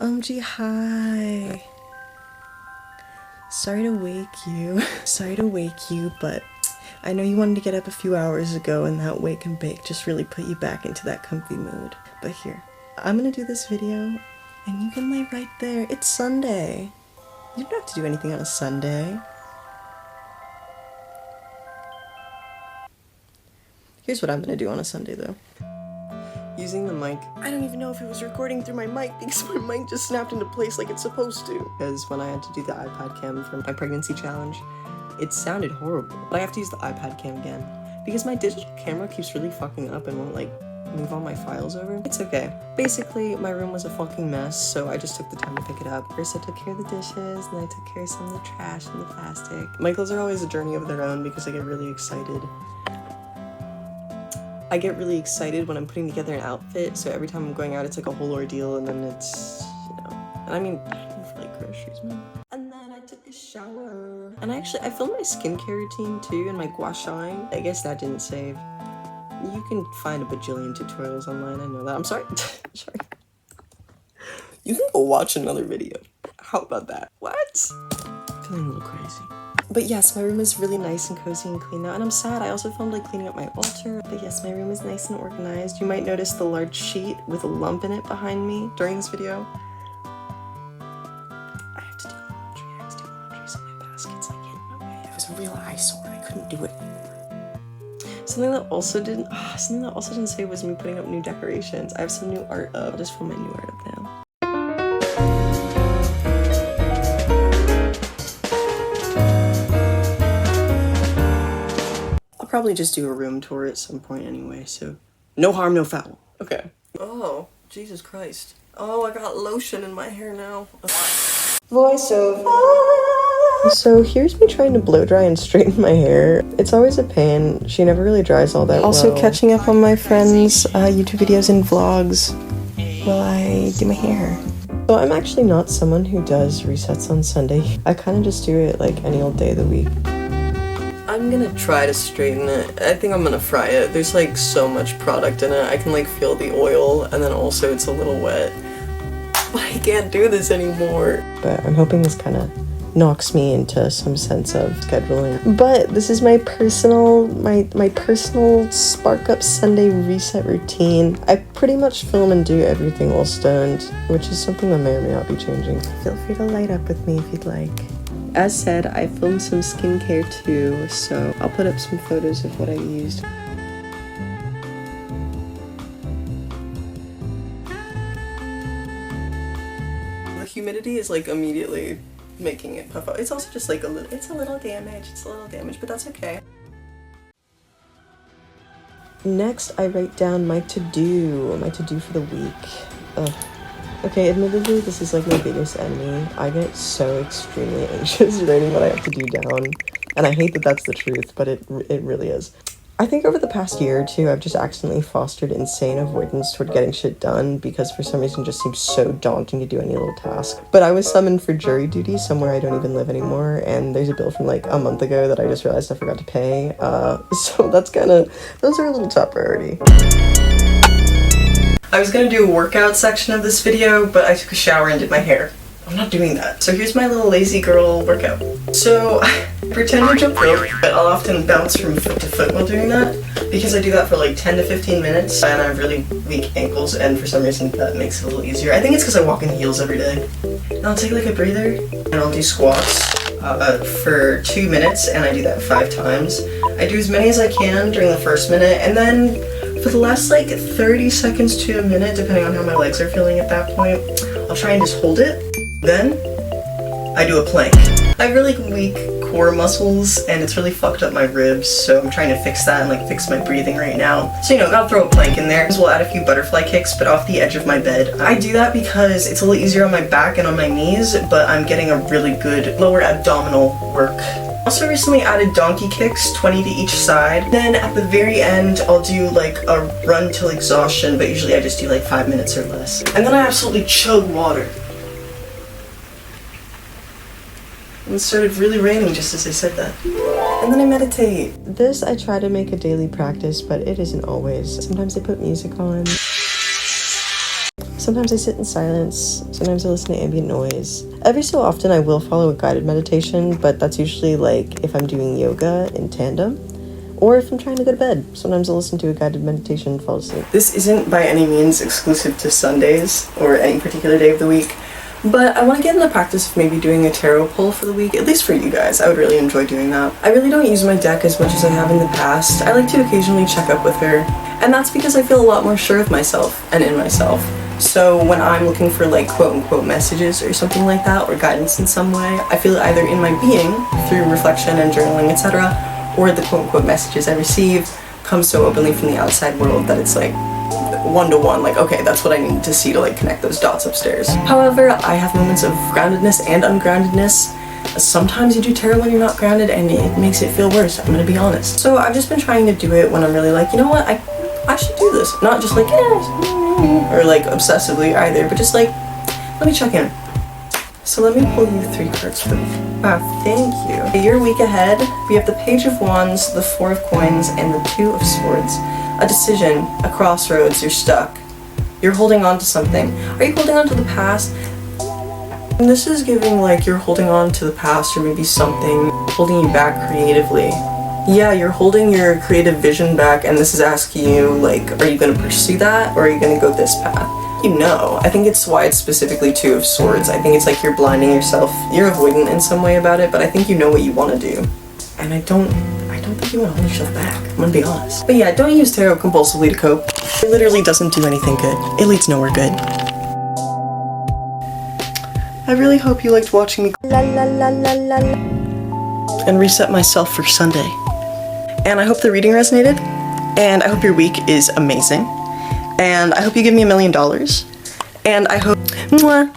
OMG, hi. Sorry to wake you. Sorry to wake you, but I know you wanted to get up a few hours ago, and that wake and bake just really put you back into that comfy mood. But here, I'm gonna do this video, and you can lay right there. It's Sunday. You don't have to do anything on a Sunday. Here's what I'm gonna do on a Sunday, though. Using the mic. I don't even know if it was recording through my mic because my mic just snapped into place like it's supposed to. Because when I had to do the iPad cam for my pregnancy challenge, it sounded horrible. But I have to use the iPad cam again because my digital camera keeps really fucking up and won't like move all my files over. It's okay. Basically, my room was a fucking mess, so I just took the time to pick it up. First I took care of the dishes, and I took care of some of the trash and the plastic. My clothes are always a journey of their own because I get really excited. I get really excited when I'm putting together an outfit, so every time I'm going out, it's like a whole ordeal, and then it's, you know, and I mean, for like groceries, man. And then I took a shower. And I filmed my skincare routine too, and my gua shaing. I guess that didn't save. You can find a bajillion tutorials online, I know that. I'm sorry. Sorry. You can go watch another video. How about that? What? Feeling a little crazy. But yes, my room is really nice and cozy and clean now, and I'm sad. I also filmed like cleaning up my altar. But yes, my room is nice and organized. You might notice the large sheet with a lump in it behind me during this video. I have to do laundry. I have to do laundry, so my basket's like in my way. It was a real eyesore. I couldn't do it anymore. Something that also didn't say was me putting up new decorations. I have some new art up. I'll just film my new art up now. Probably just do a room tour at some point anyway, so no harm, no foul. Okay. Oh, Jesus Christ. Oh, I got lotion in my hair now. Voiceover. So here's me trying to blow dry and straighten my hair. It's always a pain. She never really dries all that well. Also catching up on my friends' YouTube videos and vlogs while I do my hair. So I'm actually not someone who does resets on Sunday. I kind of just do it like any old day of the week. I'm gonna try to straighten it. I think I'm gonna fry it. There's like so much product in it. I can like feel the oil, and then also it's a little wet. But I can't do this anymore. But I'm hoping this kind of knocks me into some sense of scheduling. But this is my personal Spark Up Sunday reset routine. I pretty much film and do everything while stoned, which is something that may or may not be changing. Feel free to light up with me if you'd like. As said, I filmed some skincare too, so I'll put up some photos of what I used. The humidity is like immediately making it puff out. It's also just like a little damage, but that's okay. Next, I write down my to-do for the week. Ugh. Okay, admittedly, this is like my biggest enemy. I get so extremely anxious writing what I have to do down, and I hate that that's the truth, but it really is. I think over the past year or two, I've just accidentally fostered insane avoidance toward getting shit done because for some reason it just seems so daunting to do any little task. But I was summoned for jury duty somewhere I don't even live anymore, and there's a bill from like a month ago that I just realized I forgot to pay, so those are a little top priority. I was gonna do a workout section of this video, but I took a shower and did my hair. I'm not doing that. So here's my little lazy girl workout. So I pretend to jump rope, but I'll often bounce from foot to foot while doing that because I do that for like 10 to 15 minutes and I have really weak ankles, and for some reason that makes it a little easier. I think it's because I walk in heels every day. And I'll take like a breather and I'll do squats for 2 minutes, and I do that 5 times. I do as many as I can during the first minute, and then for the last like 30 seconds to a minute, depending on how my legs are feeling at that point, I'll try and just hold it. Then I do a plank. I have really weak core muscles and it's really fucked up my ribs, so I'm trying to fix that and like fix my breathing right now. So you know, gotta throw a plank in there. We'll add a few butterfly kicks, but off the edge of my bed. I do that because it's a little easier on my back and on my knees, but I'm getting a really good lower abdominal work. Also recently added donkey kicks, 20 to each side. Then at the very end, I'll do like a run till exhaustion, but usually I just do like 5 minutes or less. And then I absolutely chug water. And it started really raining just as I said that. And then I meditate. This I try to make a daily practice, but it isn't always. Sometimes I put music on. Sometimes I sit in silence, sometimes I listen to ambient noise. Every so often I will follow a guided meditation, but that's usually like if I'm doing yoga in tandem, or if I'm trying to go to bed. Sometimes I'll listen to a guided meditation and fall asleep. This isn't by any means exclusive to Sundays or any particular day of the week, but I want to get in the practice of maybe doing a tarot pull for the week, at least for you guys. I would really enjoy doing that. I really don't use my deck as much as I have in the past. I like to occasionally check up with her, and that's because I feel a lot more sure of myself and in myself. So when I'm looking for like quote-unquote messages or something like that, or guidance in some way, I feel it either in my being, through reflection and journaling, etc., or the quote-unquote messages I receive come so openly from the outside world that it's like one-to-one, like, okay, that's what I need to see to like connect those dots upstairs. However, I have moments of groundedness and ungroundedness. Sometimes you do tarot when you're not grounded and it makes it feel worse, I'm gonna be honest. So I've just been trying to do it when I'm really like, you know what, I should do this. Not just like, yeah, or like obsessively either, but just like, let me check in. So let me pull you 3 cards for me. Thank you. Your week ahead, we have the Page of Wands, the 4 of Coins, and the 2 of Swords. A decision, a crossroads, you're stuck. You're holding on to something. Are you holding on to the past? And this is giving like you're holding on to the past or maybe something holding you back creatively. Yeah, you're holding your creative vision back, and this is asking you like, are you going to pursue that or are you going to go this path? You know, I think it's why it's specifically 2 of Swords. I think it's like you're blinding yourself. You're avoidant in some way about it, but I think you know what you want to do. And I don't think you want to hold yourself back. I'm gonna be honest. But yeah, don't use tarot compulsively to cope. It literally doesn't do anything good. It leads nowhere good. I really hope you liked watching me and reset myself for Sunday. And I hope the reading resonated. And I hope your week is amazing. And I hope you give me $1 million. And I hope... Mwah.